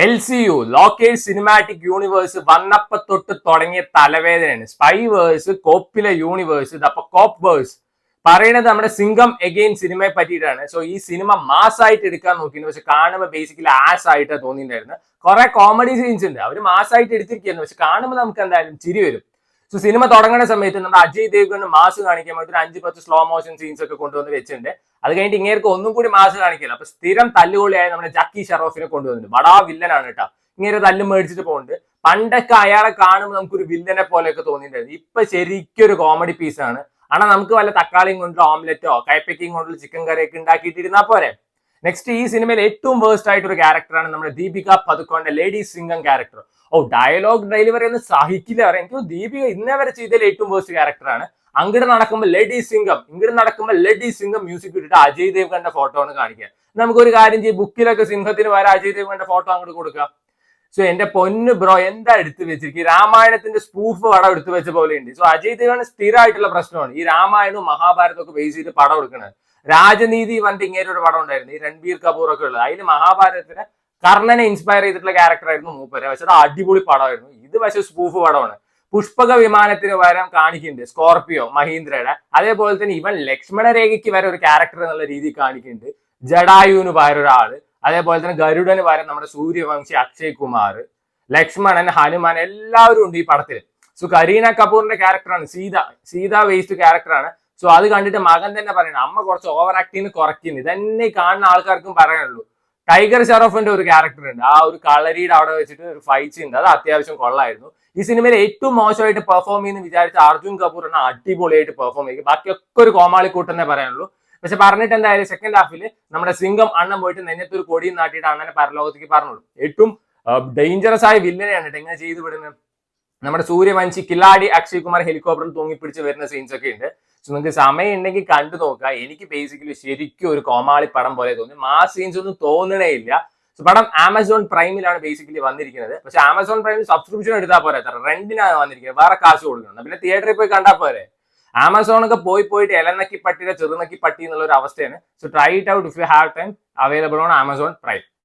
LCU locate cinematic universe വന്നപ്പോ തൊട്ട് തുടങ്ങിയ തലവേദനയാണ്. സ്പൈവേഴ്സ്, കോപ്പിലെ യൂണിവേഴ്സ്, അപ്പൊ കോപ്പ് വേഴ്സ് പറയുന്നത് നമ്മുടെ സിംഗം എഗെയിൻ സിനിമയെ പറ്റിയിട്ടാണ്. സോ ഈ സിനിമ മാസ് ആയിട്ട് എടുക്കാൻ നോക്കിയിരുന്നു, പക്ഷെ കാണുമ്പോൾ ബേസിക്കലി ആസ് ആയിട്ട് തോന്നിയിട്ടുണ്ടായിരുന്നു. കുറെ കോമഡി സീൻസ് ഉണ്ട്, അവർ മാസ് ആയിട്ട് എടുത്തിരിക്കുന്നു, പക്ഷെ കാണുമ്പോൾ നമുക്ക് എന്തായാലും ചിരി വരും. സോ സിനിമ തുടങ്ങുന്ന സമയത്ത് നമ്മുടെ അജയ് ദേവ്ഗൺ മാസ് കാണിക്കാൻ വേണ്ടി ഒരു 5-10 സ്ലോ മോഷൻ സീൻസ് ഒക്കെ കൊണ്ടുവന്ന് വെച്ചിട്ടുണ്ട്. അത് കഴിഞ്ഞിട്ട് ഇങ്ങേർക്ക് ഒന്നും കൂടി മാസ് കാണിക്കില്ല. അപ്പൊ സ്ഥിരം തല്ലുകൊള്ളിയായ നമ്മുടെ ജക്കി ഷറോഫിനെ കൊണ്ടുവന്നിട്ടുണ്ട്. ബടാ വില്ലനാണ് കേട്ടോ, ഇങ്ങനെ തല്ലും മേടിച്ചിട്ട് പോകുന്നുണ്ട്. പണ്ടൊക്കെ അയാളെ കാണുമ്പോൾ നമുക്കൊരു വില്ലനെ പോലെയൊക്കെ തോന്നിയിട്ടുണ്ടായിരുന്നു. ഇപ്പൊ ശരിക്കും ഒരു കോമഡി പീസാണ്. ആണോ നമുക്ക് വല്ല തക്കാളിയും കൊണ്ടുള്ള ഓംലെറ്റോ കൈപ്പയ്ക്കും കൊണ്ടുള്ള ചിക്കൻ കറിയൊക്കെ ഉണ്ടാക്കിയിട്ടിരുന്നാൽ പോരെ. നെക്സ്റ്റ് ഈ സിനിമയിൽ ഏറ്റവും വേഴ്സ്റ്റ് ആയിട്ട് ഒരു ക്യാരക്ടറാണ് നമ്മുടെ ദീപിക പദുക്കോന്റെ lady Singham character. Dialogue delivery ഒന്നും സഹിക്കില്ല പറയാം. എനിക്ക് ദീപിക ഇന്നേ വരെ ചെയ്തതിൽ ഏറ്റവും വേഴ്സ്റ്റ് ക്യാരക്ടറാണ്. അങ്ങോട്ട് നടക്കുമ്പോൾ ലേഡി സിംഗം, ഇങ്ങോട്ട് നടക്കുമ്പോൾ ലേഡി സിംഗം മ്യൂസിക് ഇട്ടിട്ട് അജയ് ദേവ്ഗന്റെ ഫോട്ടോ ആണ് കാണിക്കുക. നമുക്കൊരു കാര്യം ചെയ്യും, ബുക്കിലൊക്കെ സിംഹത്തിന് വരെ അജയ് ദേവ്ഗന്റെ ഫോട്ടോ അങ്ങോട്ട് കൊടുക്കാം. സോ എന്റെ പൊന്ന് ബ്രോ, എന്താ എടുത്തു വെച്ചിരിക്കും? രാമായണത്തിന്റെ സ്പൂഫ് പടം എടുത്തു വെച്ച പോലെ ഉണ്ട്. സോ അജയ് ദേവ്ഗൺ സ്ഥിരമായിട്ടുള്ള പ്രശ്നമാണ് ഈ രാമായണവും മഹാഭാരതവും ഒക്കെ ബേസ് ചെയ്ത് പടം എടുക്കുന്നത്. രാജനീതി വന്നിട്ട് ഇങ്ങനെ ഒരു പടം ഉണ്ടായിരുന്നു, ഈ രൺബീർ കപൂർ ഒക്കെ ഉള്ളത്. അതിൽ മഹാഭാരതത്തിന് കർണനെ ഇൻസ്പയർ ചെയ്തിട്ടുള്ള ക്യാരക്ടർ ആയിരുന്നു മൂപ്പര്. പക്ഷെ അത് അടിപൊളി പടമായിരുന്നു. ഇത് പക്ഷെ സ്പൂഫ് പടമാണ്. പുഷ്പക വിമാനത്തിന് വരാൻ കാണിക്കുന്നുണ്ട് സ്കോർപിയോ മഹീന്ദ്രയുടെ. അതേപോലെ തന്നെ ഇവൻ ലക്ഷ്മണ രേഖയ്ക്ക് വരെ ഒരു ക്യാരക്ടർ എന്നുള്ള രീതിയിൽ കാണിക്കുന്നുണ്ട്. ജഡായുവിന് പകരം ഒരാള്, അതേപോലെ തന്നെ ഗരുഡന് പകരം നമ്മുടെ സൂര്യവംശി അക്ഷയ് കുമാർ, ലക്ഷ്മണൻ, ഹനുമാൻ എല്ലാവരും ഉണ്ട് ഈ പടത്തിൽ. സോ കരീന കപൂറിന്റെ ക്യാരക്ടറാണ് സീത വേസ്റ്റ് ക്യാരക്ടറാണ്. സോ അത് കണ്ടിട്ട് മകൻ തന്നെ പറയണം, അമ്മ കുറച്ച് ഓവർ ആക്ടിങ് കുറയ്ക്കുന്നു. ഇതന്നെ കാണുന്ന ആൾക്കാർക്കും പറയാനുള്ളൂ. ടൈഗർ ഷറോഫിന്റെ ഒരു ക്യാരക്ടർ ഉണ്ട്, ആ ഒരു കളരിയുടെ അവിടെ വെച്ചിട്ട് ഒരു ഫൈറ്റ് ഉണ്ട്, അത് അത്യാവശ്യം കൊള്ളായിരുന്നു. ഈ സിനിമയിൽ ഏറ്റവും മോശമായിട്ട് പെർഫോം ചെയ്യുന്ന വിചാരിച്ച അർജുൻ കപൂർ എന്ന അടിപൊളിയായിട്ട് പെർഫോം ചെയ്യും. ബാക്കിയൊക്കെ ഒരു കോമാളിക്കൂട്ടെന്നേ പറയാനുള്ളൂ. പക്ഷെ പറഞ്ഞിട്ട് എന്തായാലും സെക്കൻഡ് ഹാഫിൽ നമ്മുടെ സിംഗം അണ്ണൻ പോയിട്ട് നെഞ്ഞത്തൊരു കൊടിയും നാട്ടിയിട്ട് അണ്ണനെ പരലോകത്തേക്ക് പറഞ്ഞോളൂ. ഏറ്റവും ഡേഞ്ചറസ് ആയ വില്ലനെയാണ് എങ്ങനെ ചെയ്തു വിടുന്നത്. നമ്മുടെ സൂര്യവംശി കില്ലാടി അക്ഷയ് കുമാർ ഹെലികോപ്റ്ററിൽ തൂങ്ങിപ്പിടിച്ച് വരുന്ന സീൻസ് ഒക്കെ ഉണ്ട്. സോ നിങ്ങൾക്ക് സമയം ഉണ്ടെങ്കിൽ കണ്ടു നോക്കുക. എനിക്ക് ബേസിക്കലി ശരിക്കും ഒരു കോമാളി പടം പോലെ തോന്നി. മാസ് സീൻസ് ഒന്നും തോന്നണേ ഇല്ല. സോ പടം ആമസോൺ പ്രൈമിലാണ് ബേസിക്കലി വന്നിരിക്കുന്നത്. പക്ഷെ ആമസോൺ പ്രൈമിൽ സബ്സ്ക്രിപ്ഷൻ എടുത്താൽ പോരെ, റെന്റിനാണ് വന്നിരിക്കുന്നത്, വേറെ കാശ് കൊടുക്കണം. പിന്നെ തിയേറ്ററിൽ പോയി കണ്ടാൽ പോരെ. ആമസോണൊക്കെ പോയിട്ട് ഇലനക്കി പട്ടിയുടെ ചെറുനക്കി പട്ടി എന്നുള്ള ഒരു അവസ്ഥയാണ്. So try it out if you have time. Available on Amazon prime.